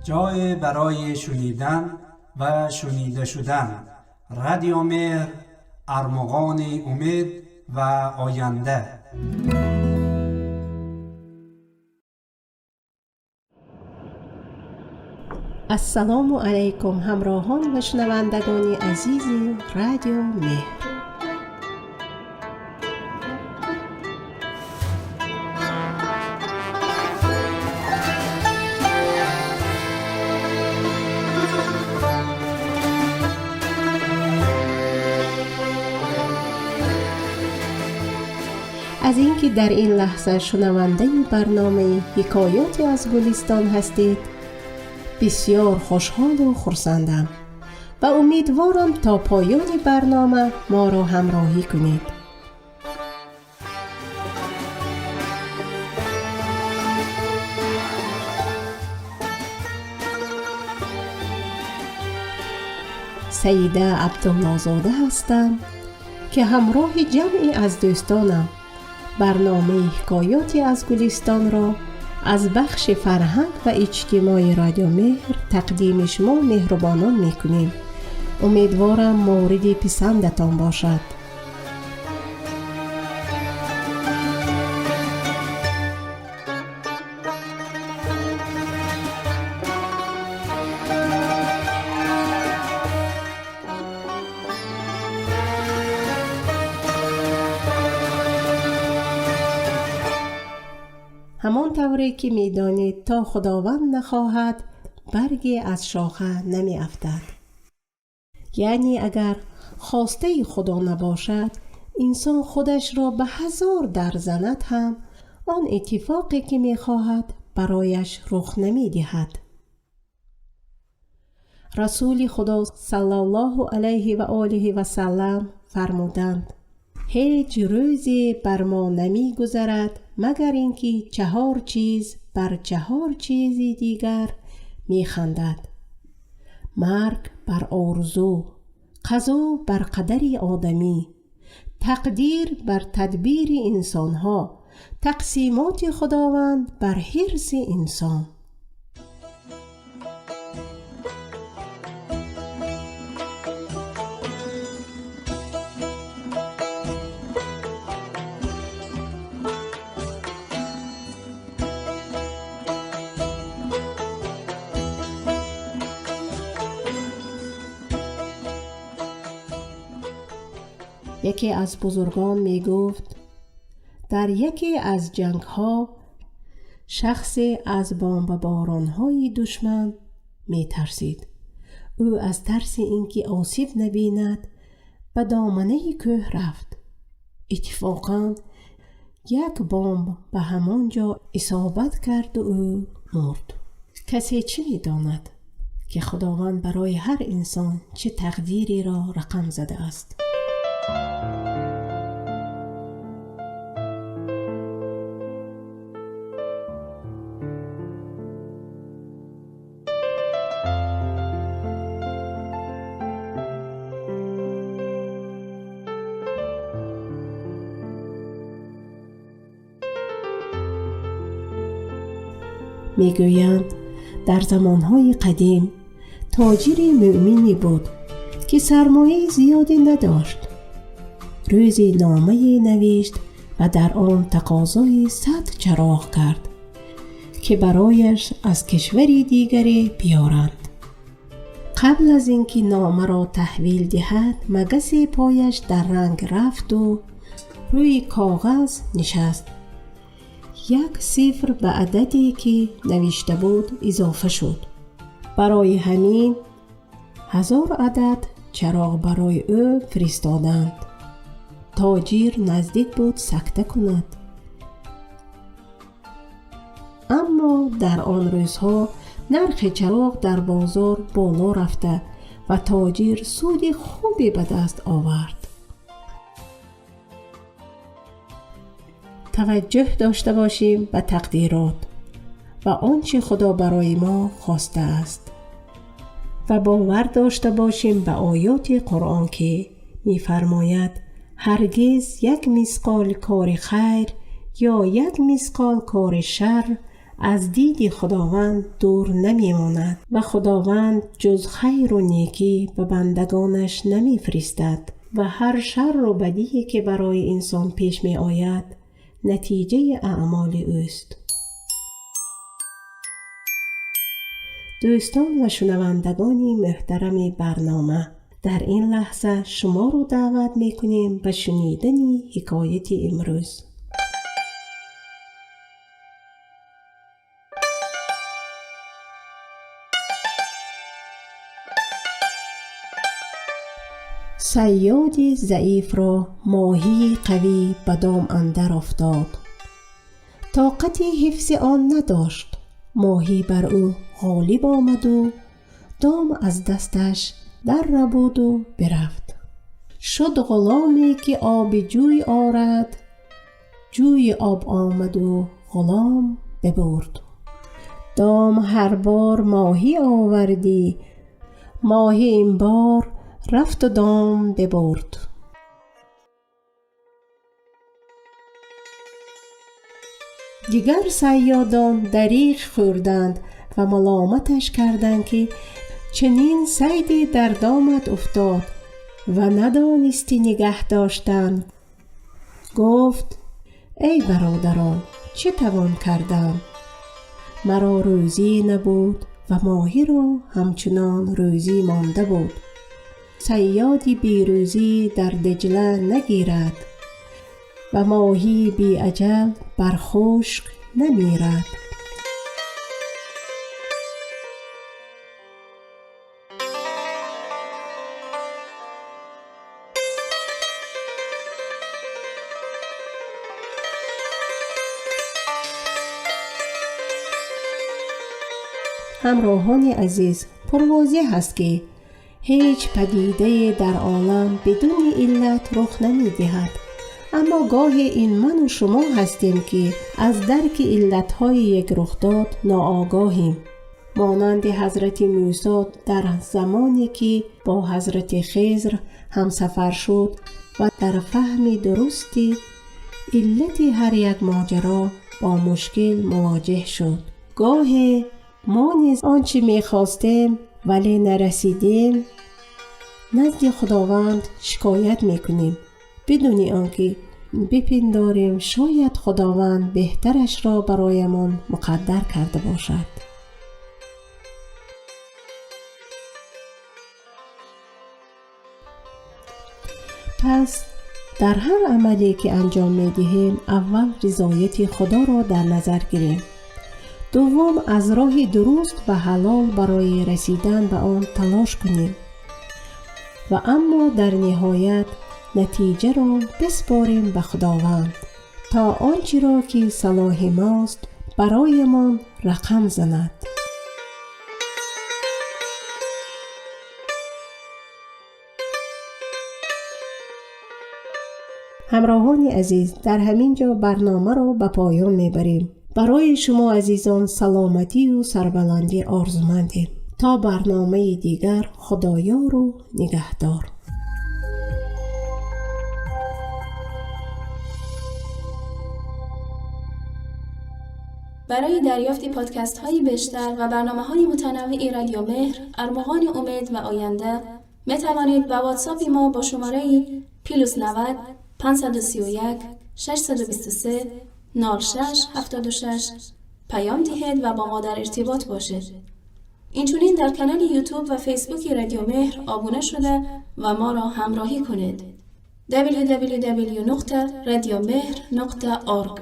جای برای شنیدن و شنیده شدن. رادیو مهر، ارمغان امید و آینده. السلام علیکم همراهان و شنوندگان عزیز رادیو مهر. از اینکه در این لحظه شنونده برنامه حکایاتی از گلستان هستید بسیار خوشحال و خرسندم و امیدوارم تا پایان برنامه ما را همراهی کنید. سیده عبدالله زاده هستم که همراه جمعی از دوستانم برنامه حکایاتی از گلستان را از بخش فرهنگ و اجتماعی رادیو مهر تقدیم شما مهربانان میکنیم. امیدوارم مورد پسندتان باشد. همان طوری که میدانید تا خداوند نخواهد برگی از شاخه نمی افتد. یعنی اگر خواسته خدا نباشد انسان خودش را به 1000 در زند هم آن اتفاقی که میخواهد برایش رخ نمی دهد. رسول خدا صلی الله علیه و آله و سلم فرمودند هیچ روزی بر ما نمی گذرد مگر اینکه 4 چیز بر 4 چیزی دیگر می خندد. مرگ بر آرزو، قضا بر قدر آدمی، تقدیر بر تدبیر انسانها، تقسیمات خداوند بر حرص انسان. یکی از بزرگان می گفت در یکی از جنگ ها شخصی از بمباران های دشمن می ترسید. او از ترس اینکه آسیب نبیند به دامنه کوه رفت. اتفاقاً یک بمب به همان جا اصابت کرد و او مرد. کسی چه می داند که خداوند برای هر انسان چه تقدیری را رقم زده است. میگویند در زمانهای قدیم تاجری مؤمنی بود که سرمایه زیادی نداشت. روزی نامه نوشت و در آن تقاضای 100 چراغ کرد که برایش از کشوری دیگری بیارند. قبل از اینکه نامه را تحویل دهد مگس پایش در رنگ رفت و روی کاغذ نشست. 1 صفر به عددی که نوشته بود اضافه شد. برای همین 1000 عدد چراغ برای او فرستادند. تاجر نزدیک بود سکته کند. اما در آن روزها نرخ چراغ در بازار بالا رفته و تاجر سود خوبی به دست آورد. توجه داشته باشیم به تقدیرات و آنچه خدا برای ما خواسته است و باور داشته باشیم به آیات قرآن که می‌فرماید هرگز 1 مثقال کار خیر یا 1 مثقال کار شر از دید خداوند دور نمی ماند و خداوند جز خیر و نیکی به بندگانش نمی فرستد و هر شر و بدی که برای انسان پیش می آید نتیجه اعمال اوست. دوستان و شنوندگان محترم برنامه، در این لحظه شما رو دعوت می کنیم به شنیدن حکایت امروز. صیاد ضعیف را ماهی قوی به دام اندر افتاد. طاقت حفظ آن نداشت. ماهی بر او غالب آمد و دام از دستش در ربود و برفت. شد غلامی که آب جوی آرد، جوی آب آمد و غلام ببرد. دام هر بار ماهی آوردی، ماهی این بار رفت و دام ببرد. دیگر صیادان دریغ خوردند و ملامتش کردند که چنین صیدی در دامت افتاد و ندانستی نگه داشتن. گفت ای برادران، چه توان کردم؟ مرا روزی نبود و ماهی را همچنان روزی مانده بود. صیادی بی روزی در دجله نگیرد و ماهی بی اجل بر خشک نمیرد. همراهان عزیز، پرواضح است که هیچ پدیده در عالم بدون علت رخ نمی دهد. اما گاهی این من و شما هستیم که از درک علتهای یک رخداد ناآگاهیم. مانند حضرت موسی در زمانی که با حضرت خضر همسفر شد و در فهم درستی علت هر یک ماجرا با مشکل مواجه شد. گاهی ما نیز آنچه می‌خواستیم ولی نرسیدیم نزد خداوند شکایت میکنیم بدون آنکه بپنداریم شاید خداوند بهترش را برایمان مقدر کرده باشد. پس در هر عملی که انجام میدهیم اول رضایت خدا را در نظر گیریم. دوم از راه درست و حلال برای رسیدن به آن تلاش کنیم و اما در نهایت نتیجه را بسپاریم به خداوند تا آنچه را که صلاح ماست برایمان رقم زند. همراهان عزیز، در همین جا برنامه را به پایان میبریم. برای شما عزیزان سلامتی و سربلندی آرزومندیم. تا برنامه دیگر، خدایار و نگهدار. برای دریافت پادکست های بیشتر و برنامه های متنوعی رادیو مهر، ارمغان امید و آینده می توانید با واتساپ ما با شماره +90 531 623 0676 پیام دهید و با ما در ارتباط باشید. اینچنین در کانال یوتیوب و فیسبوک رادیو مهر آبونه شده و ما را همراهی کنید. www.radiomehr.org